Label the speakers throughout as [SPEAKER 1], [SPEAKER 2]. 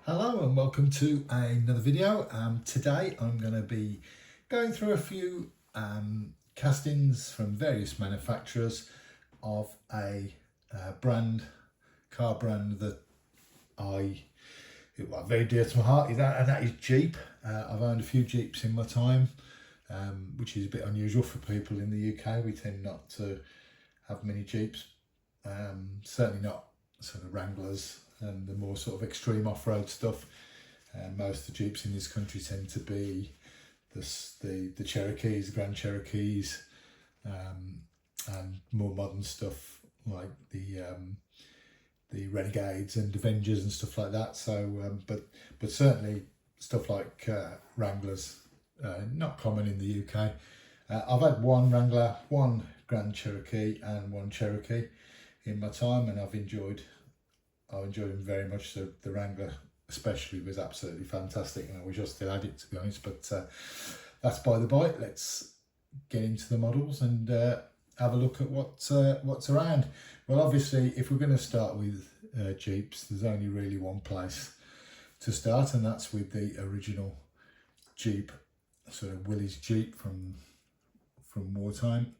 [SPEAKER 1] Hello and welcome to another video. Today I'm going to be going through a few castings from various manufacturers of a car brand that very dear to my heart, and that is Jeep. I've owned a few Jeeps in my time, which is a bit unusual for people in the UK. We tend not to have many Jeeps, certainly not sort of Wranglers and the more sort of extreme off-road stuff. Most of the Jeeps in this country tend to be the Cherokees, the Grand Cherokees, and more modern stuff like the Renegades and Avengers and stuff like that. So, but certainly stuff like Wranglers, not common in the UK. I've had one Wrangler, one Grand Cherokee, and one Cherokee in my time, and I've enjoyed them very much. So the Wrangler especially was absolutely fantastic, and I wish I still had it, to be honest, but that's by the by. Let's get into the models and have a look at what's around. Well, obviously, if we're going to start with Jeeps, there's only really one place to start, and that's with the original Jeep, sort of Willys Jeep from wartime.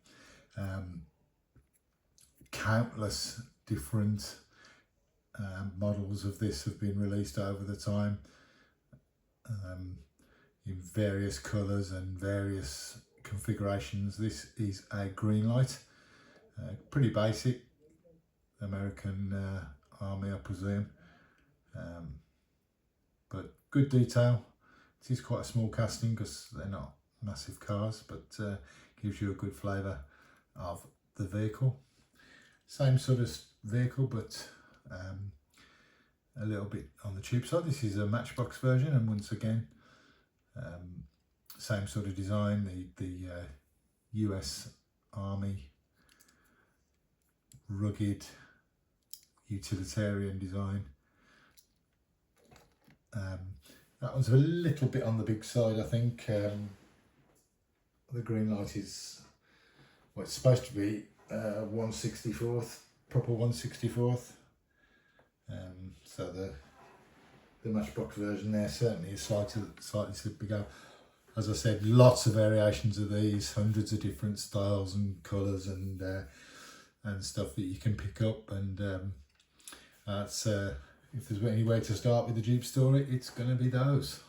[SPEAKER 1] Countless different models of this have been released over the time, in various colours and various configurations. This is a Greenlight, pretty basic, American Army, I presume, but good detail. It is quite a small casting because they're not massive cars, but gives you a good flavour of the vehicle. Same sort of vehicle, but a little bit on the cheap side. This is a Matchbox version, and once again, same sort of design, the US Army rugged utilitarian design. That one's a little bit on the big side, I think. The Greenlight is, well, it's supposed to be 1/64th, proper 1/64th. So the Matchbox version there certainly is slightly bigger. As I said, lots of variations of these, hundreds of different styles and colours and stuff that you can pick up. And that's if there's any way to start with the Jeep story, it's going to be those.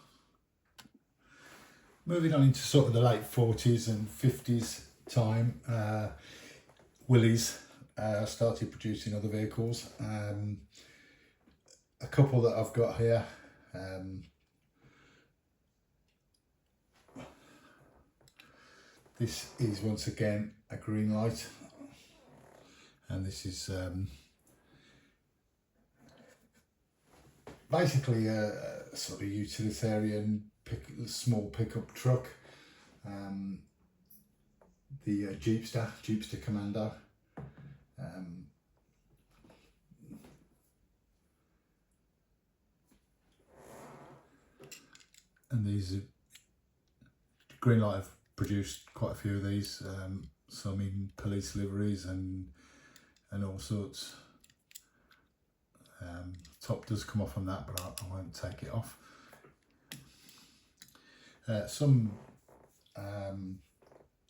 [SPEAKER 1] Moving on into sort of the late 40s and 50s time, Willys started producing other vehicles. A couple that I've got here. This is once again a Greenlight, and this is basically a sort of utilitarian small pickup truck. The Jeepster Commando. And these are, Greenlight have produced quite a few of these, some in police liveries and all sorts. Top does come off on that, but I won't take it off. Some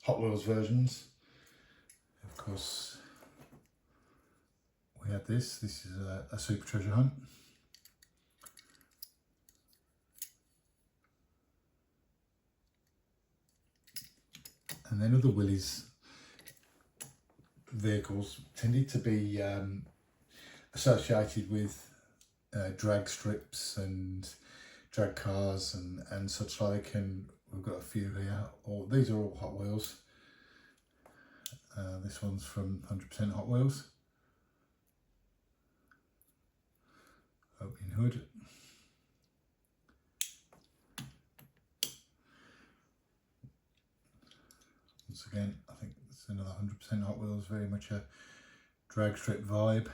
[SPEAKER 1] Hot Wheels versions, of course. We had this is a Super Treasure Hunt. And then other Willys vehicles tended to be associated with drag strips and drag cars and such like, and we've got a few here. These are all Hot Wheels. This one's from 100% Hot Wheels. Opening hood. Once again, I think it's another 100% Hot Wheels, very much a drag strip vibe.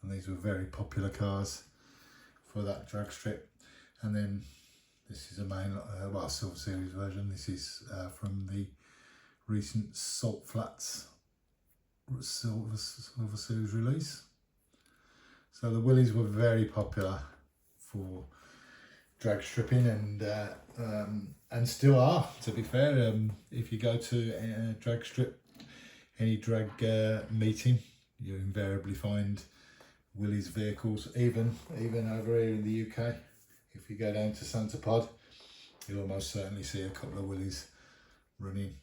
[SPEAKER 1] And these were very popular cars for that drag strip. And then this is a main, Silver Series version. This is from the recent Salt Flats Silver Series release. So the Willys were very popular for drag stripping, and still are, to be fair. If you go to a drag strip, any drag meeting, you invariably find Willys vehicles. Even over here in the UK, if you go down to Santa Pod, you'll almost certainly see a couple of Willys running,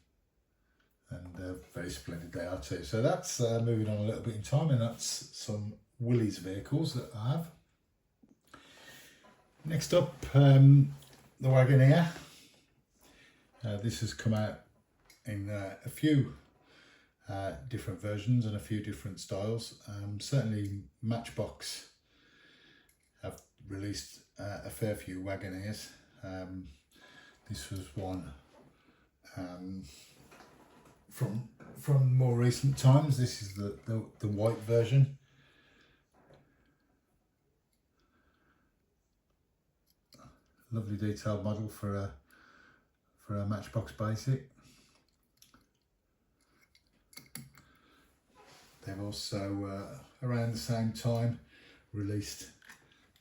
[SPEAKER 1] and very splendid they are too. So that's moving on a little bit in time, and that's some Willys vehicles that I have. Next up, the Wagoneer. This has come out in a few different versions and a few different styles. Certainly Matchbox have released a fair few Wagoneers. This was one from more recent times. This is the white version. Lovely detailed model for a Matchbox basic. They've also around the same time released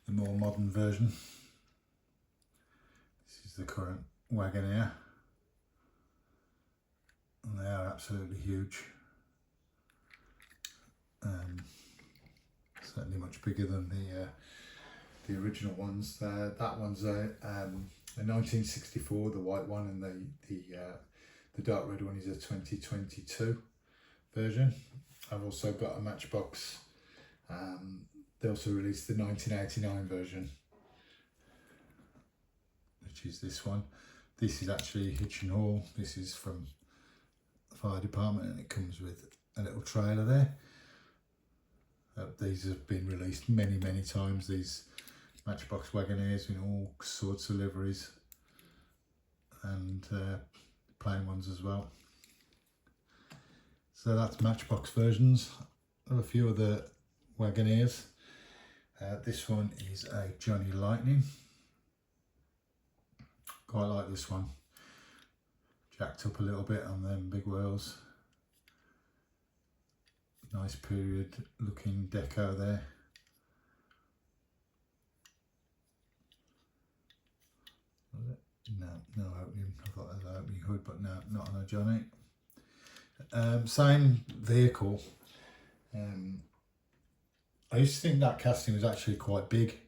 [SPEAKER 1] the more modern version. This is the current Wagoneer, and they are absolutely huge. Certainly much bigger than the original ones. That one's a 1964, the white one, and the dark red one is a 2022 version. I've also got a Matchbox. They also released the 1989 version, which is this one. This is actually hitch and haul. This is from the fire department, and it comes with a little trailer there. These have been released many times, these Matchbox Wagoneers, in all sorts of liveries, and plain ones as well. So that's Matchbox versions of a few of the Wagoneers. This one is a Johnny Lightning. Quite like this one. Jacked up a little bit on them big wheels. Nice period looking deco there. No opening. I thought there was an opening hood, but no, not on a Johnny. Same vehicle. I used to think that casting was actually quite big,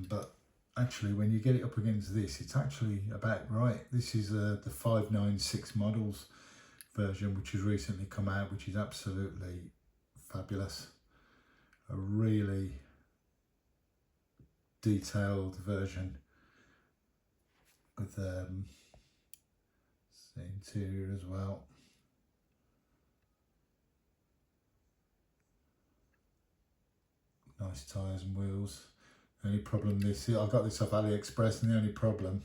[SPEAKER 1] but actually when you get it up against this, it's actually about right. This is the 596 models version, which has recently come out, which is absolutely fabulous. A really detailed version with the interior as well. Nice tyres and wheels. The only problem I got this off AliExpress, and the only problem,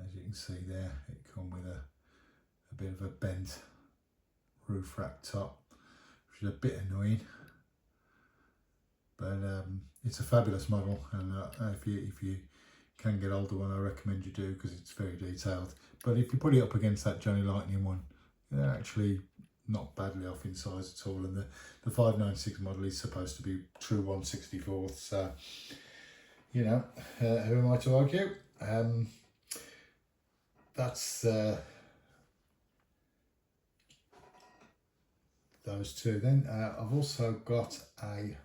[SPEAKER 1] as you can see there, it comes with a bit of a bent roof rack top, which is a bit annoying. But it's a fabulous model, and if you can get hold of one, I recommend you do, because it's very detailed. But if you put it up against that Johnny Lightning one, they're actually not badly off in size at all. And the 596 model is supposed to be true 1/64, so you know, who am I to argue? That's those two. Then I've also got a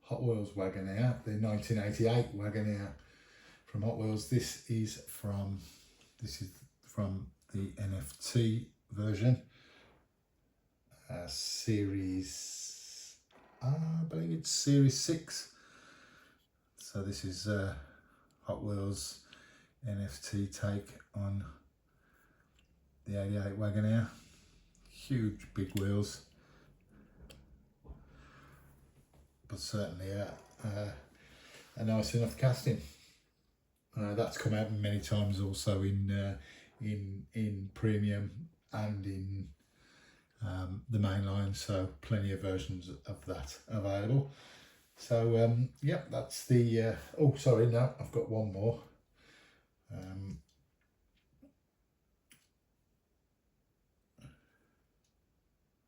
[SPEAKER 1] Hot Wheels Wagoneer, the 1988 Wagoneer from Hot Wheels. This is from the NFT version, series, I believe it's series 6. So this is Hot Wheels NFT take on the 88 Wagoneer. Huge big wheels, but certainly a nice enough casting. That's come out many times also in premium and in the main line, so plenty of versions of that available. So yeah, that's the oh sorry, no, I've got one more.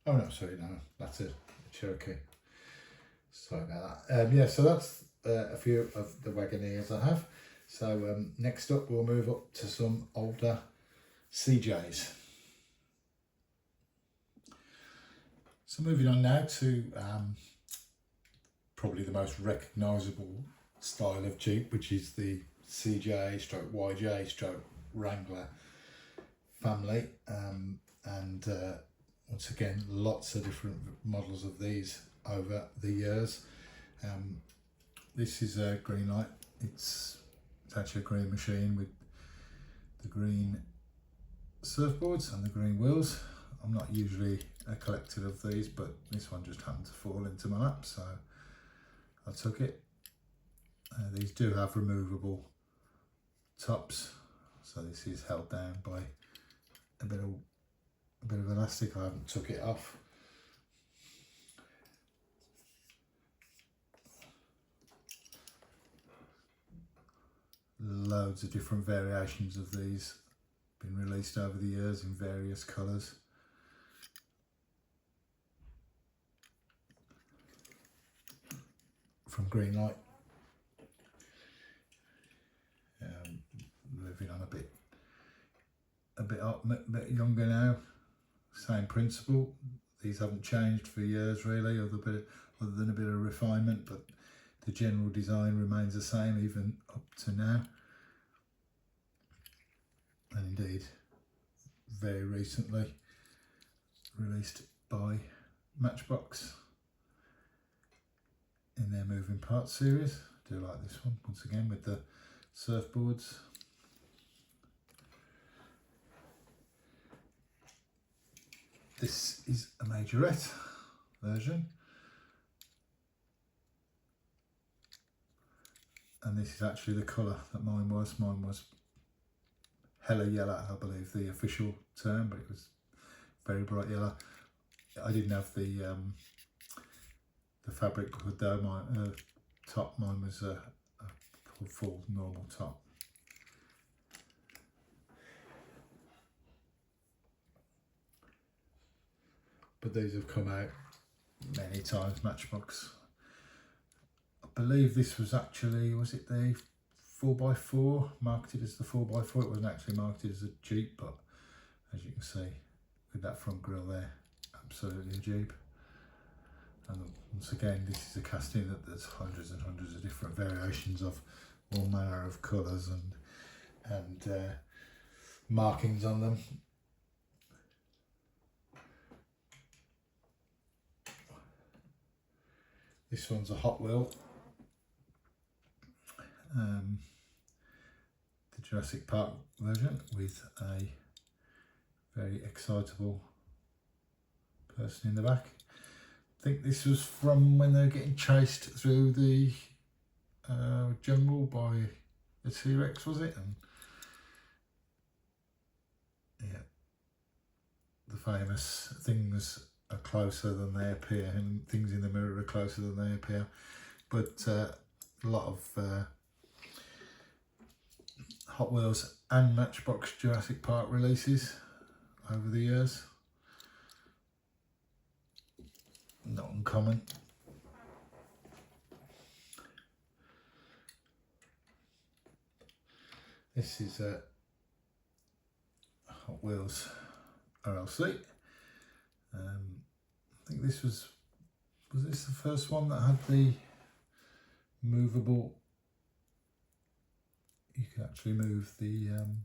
[SPEAKER 1] Oh no, sorry, no, that's a Cherokee. Sorry about that. Yeah, so that's a few of the Wagoneers I have. So next up we'll move up to some older CJs. So moving on now to probably the most recognisable style of Jeep, which is the CJ stroke YJ stroke Wrangler family, and once again lots of different models of these over the years. This is a Greenlight. It's actually a green machine with the green surfboards and the green wheels. I'm not usually a collector of these, but this one just happened to fall into my lap, so I took it. These do have removable tops, so this is held down by a bit of elastic. I haven't took it off. Loads of different variations of these been released over the years in various colours. From Greenlight. Moving on a bit younger now. Same principle. These haven't changed for years really, other than a bit of refinement, but the general design remains the same even up to now. And indeed, very recently released by Matchbox in their moving parts series. I do like this one, once again with the surfboards. This is a Majorette version, and this is actually the colour that mine was. Mine was hella yellow, I believe the official term, but it was very bright yellow. I didn't have the fabric hood though. My top, mine was a full normal top. But these have come out many times, Matchbox. I believe this was actually, was it the 4x4, marketed as the 4x4? It wasn't actually marketed as a Jeep, but as you can see with that front grille there, absolutely a Jeep. And once again, this is a casting that there's hundreds and hundreds of different variations of all manner of colours and markings on them. This one's a Hot Wheel, the Jurassic Park version, with a very excitable person in the back. I think this was from when they were getting chased through the jungle by the T-Rex, was it? And yeah, the famous things are closer than they appear, and things in the mirror are closer than they appear. But a lot of Hot Wheels and Matchbox Jurassic Park releases over the years. Not uncommon. This is a Hot Wheels RLC. I think this was this the first one that had the movable, you can actually move the, I'm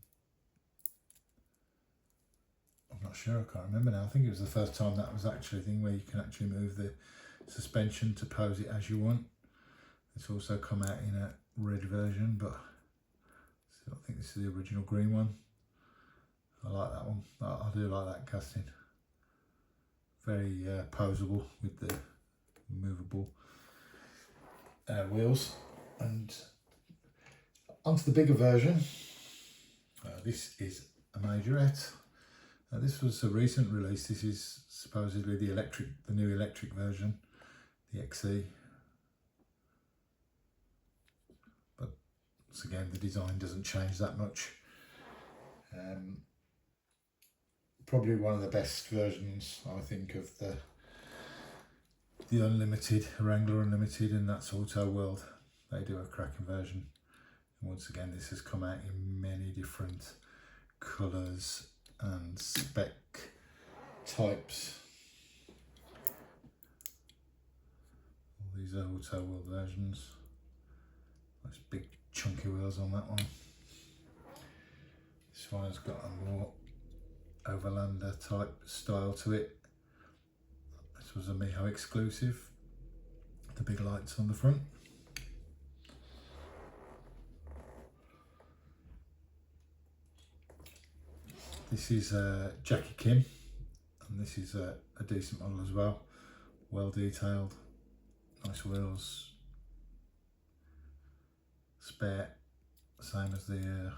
[SPEAKER 1] not sure, I can't remember now. I think it was the first time that was actually a thing where you can actually move the suspension to pose it as you want. It's also come out in a red version, but I think this is the original green one. I like that one. I do like that casting. Very poseable with the movable wheels. And onto the bigger version. This is a Majorette. This was a recent release. This is supposedly the new electric version, the XE. But once again, the design doesn't change that much. Probably one of the best versions, I think, of the the Unlimited, Wrangler Unlimited, and that's Auto World. They do a cracking version. And once again, this has come out in many different colours and spec types. All these are Auto World versions. Nice big chunky wheels on that one. This one has got a more Overlander type style to it. This was a Miho exclusive. The big lights on the front. This is Jackie Kim, and this is a decent model as well. Well detailed, nice wheels, spare, same as the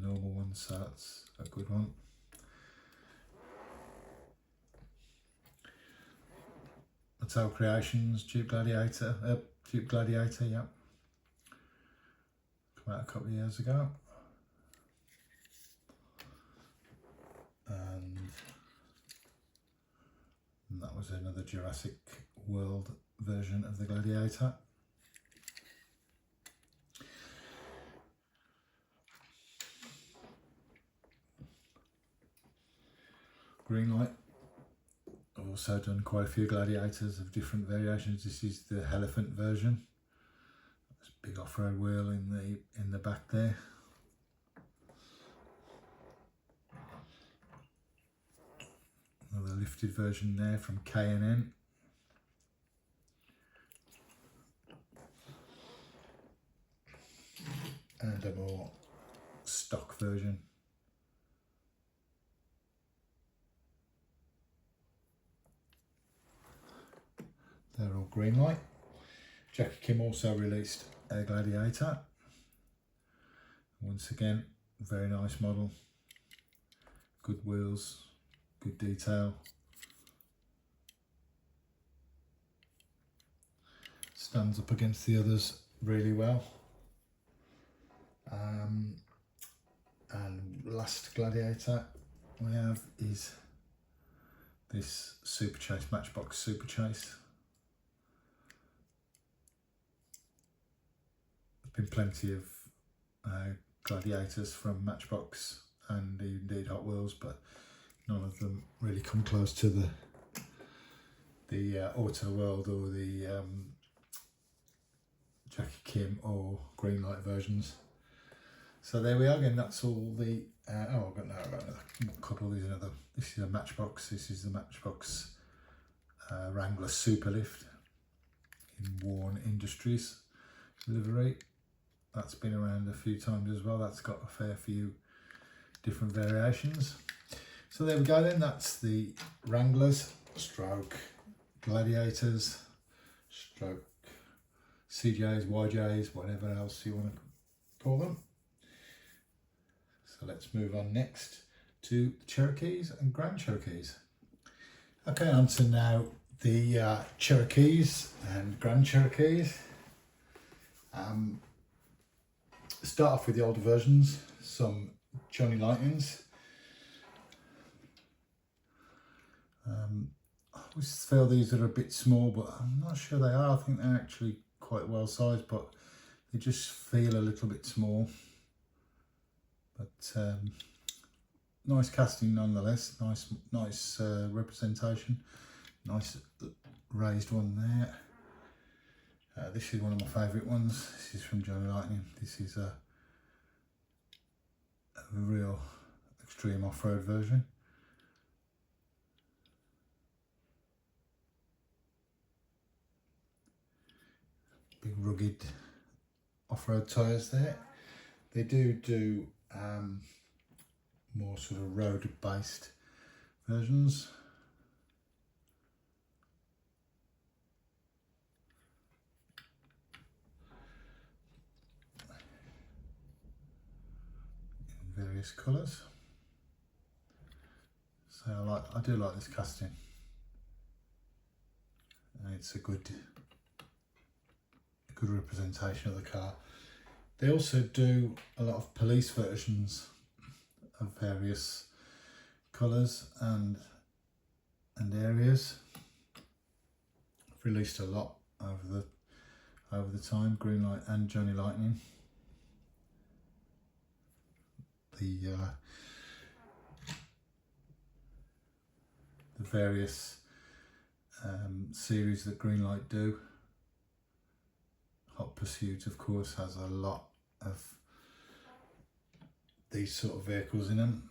[SPEAKER 1] normal one, so that's a good one. Mattel Creations, Duke Gladiator, yeah. Come out a couple of years ago. And that was another Jurassic World version of the Gladiator. Greenlight. I've also done quite a few Gladiators of different variations. This is the elephant version. There's a big off-road wheel in the back there. Another lifted version there from K&N. And a more stock version. They're all Greenlight. Jackie Kim also released a Gladiator. Once again, very nice model. Good wheels, good detail. Stands up against the others really well. And last Gladiator we have is this Super Chase, Matchbox Super Chase. There's been plenty of Gladiators from Matchbox and indeed Hot Wheels, but none of them really come close to the Auto World or the Jackie Kim or Greenlight versions. So there we are again. That's all the. I've got another couple. This is a Matchbox. This is the Matchbox Wrangler Superlift in Warren Industries livery. That's been around a few times as well. That's got a fair few different variations. So there we go then. That's the Wranglers stroke Gladiators stroke CJs, YJs, whatever else you want to call them. So let's move on next to Cherokees and Grand Cherokees. Okay, on to now the Cherokees and Grand Cherokees. Start off with the older versions, some Johnny Lightnings. I always feel these are a bit small, but I'm not sure they are. I think they're actually quite well sized, but they just feel a little bit small. But nice casting nonetheless. Nice representation. Nice raised one there. This is one of my favourite ones. This is from Johnny Lightning. This is a real extreme off-road version. Big rugged off-road tyres there. They do more sort of road-based versions. In various colours. So I do like this casting. And it's a good representation of the car. They also do a lot of police versions of various colours and areas. released a lot over the time, Greenlight and Johnny Lightning. The various series that Greenlight do. Hot Pursuit, of course, has a lot of these sort of vehicles in them.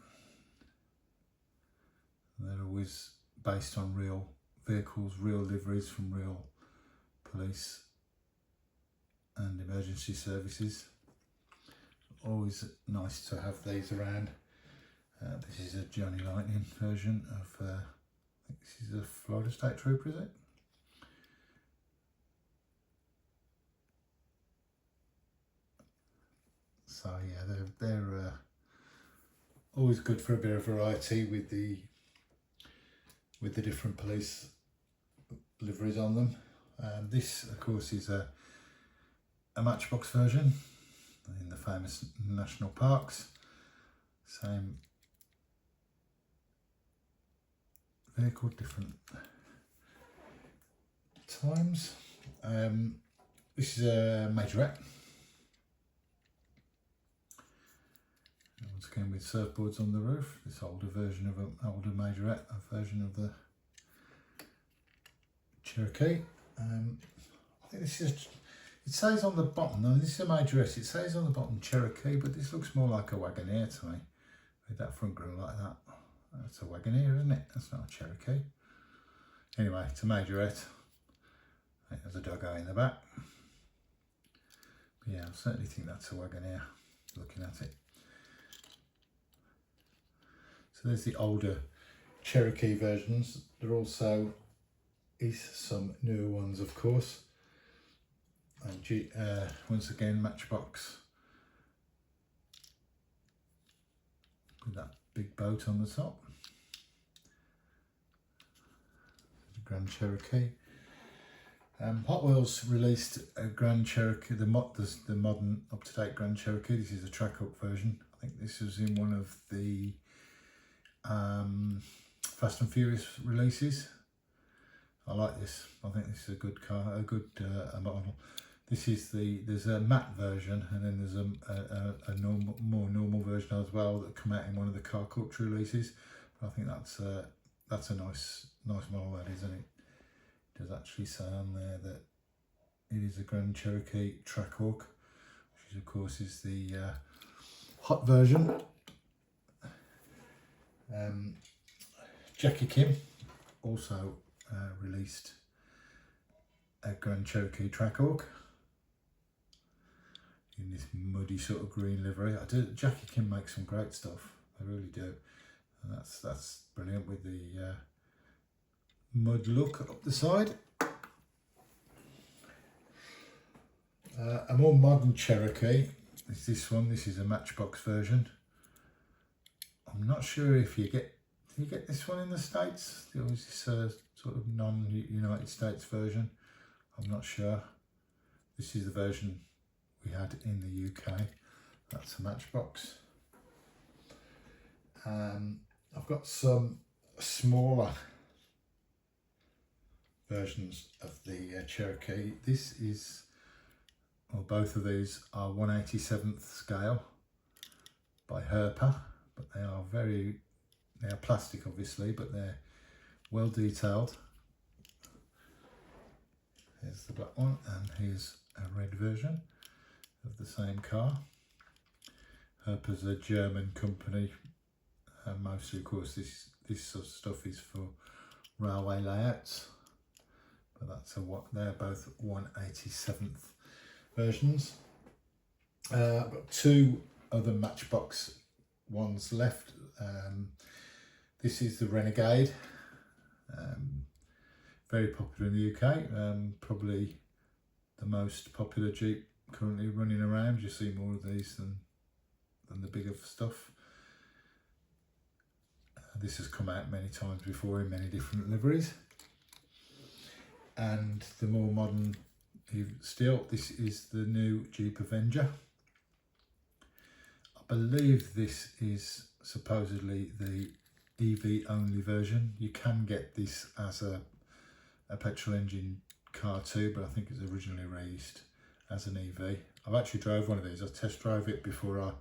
[SPEAKER 1] They're always based on real vehicles, real liveries from real police and emergency services. Always nice to have these around. This is a Johnny Lightning version of, I think this is a Florida State Trooper, is it? So yeah, they're always good for a bit of variety with the different police liveries on them. This, of course, is a Matchbox version in the famous national parks. Same vehicle, different times. This is a Majorette. Once again with surfboards on the roof. This older version of an older Majorette, a version of the Cherokee. I think this is, it says on the bottom, no, this is a Majorette, it says on the bottom Cherokee, but this looks more like a Wagoneer to me, with that front grille like that. That's a Wagoneer, isn't it? That's not a Cherokee. Anyway, it's a Majorette. I think there's a doggo in the back. But yeah, I certainly think that's a Wagoneer, looking at it. So there's the older Cherokee versions. There also is some newer ones, of course. And once again, Matchbox with that big boat on the top. The Grand Cherokee. Hot Wheels released a Grand Cherokee, the modern up-to-date Grand Cherokee. This is a track-up version. I think this was in one of the Fast and Furious releases. I like this. I think this is a good car, a good model. This is there's a matte version, and then there's a more normal version as well that come out in one of the Car Culture releases. But I think that's a nice model, that isn't it? It does actually say on there that it is a Grand Cherokee Trackhawk, which of course is the hot version. Jackie Kim also released a Grand Cherokee Trackhawk in this muddy sort of green livery. Jackie Kim makes some great stuff, they really do, and that's brilliant with the mud look up the side. A more modern Cherokee is this one. This is a Matchbox version. I'm not sure if do you get this one in the States? There was this sort of non-United States version. I'm not sure. This is the version we had in the UK. That's a Matchbox. I've got some smaller versions of the Cherokee. This is, well, both of these are 1/87th scale by Herpa, but they are plastic obviously, but they're well detailed. Here's the black one, and here's a red version of the same car. Herpa's a German company, and mostly, of course, this sort of stuff is for railway layouts. But they're both 1/87th versions. I've got two other Matchbox ones left. This is the Renegade, very popular in the UK, probably the most popular Jeep currently running around. You see more of these than the bigger stuff. This has come out many times before in many different liveries. And the more modern still, this is the new Jeep Avenger. I believe this is supposedly the EV only version. You can get this as a petrol engine car too, but I think it's originally raised as an EV. I've actually drove one of these. I test drove it before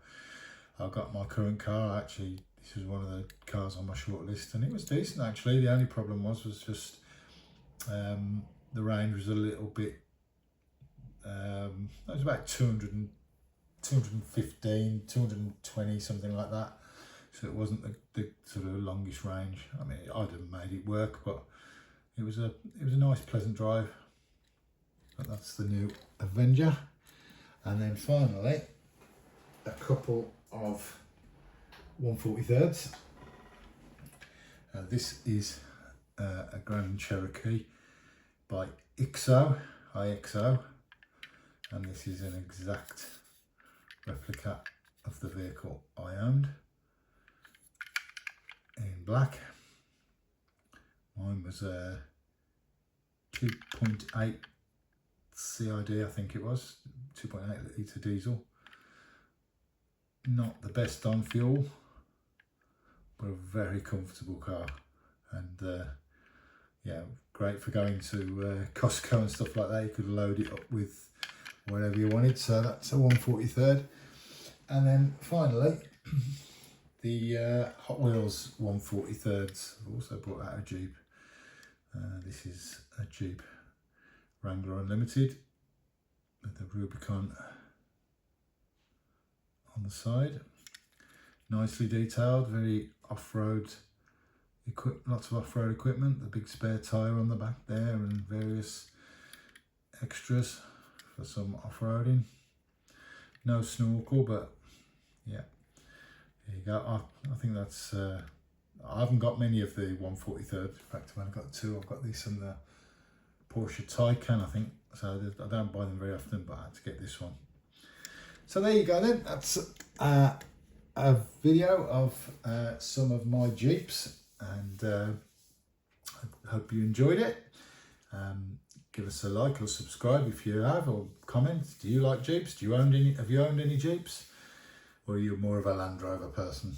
[SPEAKER 1] I got my current car. Actually, this was one of the cars on my short list, and it was decent actually. The only problem was just the range was a little bit, it was about 215, 220, something like that. So it wasn't the sort of longest range. I mean, I'd have made it work, but it was a nice, pleasant drive. But that's the new Avenger. And then finally, a couple of 143s. This is a Grand Cherokee by IXO, and this is an exact replica of the vehicle I owned in black. Mine was a 2.8 CID, I think it was, 2.8 litre diesel. Not the best on fuel, but a very comfortable car, and yeah, great for going to Costco and stuff like that. You could load it up with whatever you wanted. So that's a 143rd. And then finally, the Hot Wheels 143rds. I've also brought out a Jeep. This is a Jeep Wrangler Unlimited with the Rubicon on the side. Nicely detailed, very off-road, lots of off-road equipment, the big spare tyre on the back there, and various extras for some off-roading. No snorkel, but yeah, there you go. I think that's, I haven't got many of the 143rd. In fact, I've only got two. I've got these from the Porsche Taycan, I think. So I don't buy them very often, but I had to get this one. So there you go then. That's a video of some of my Jeeps, and I hope you enjoyed it. Give us a like or subscribe if you have, or comment. Do you like Jeeps? Do you own any? Have you owned any Jeeps? Or are you more of a Land Rover person?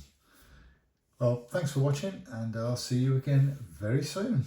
[SPEAKER 1] Well, thanks for watching, and I'll see you again very soon.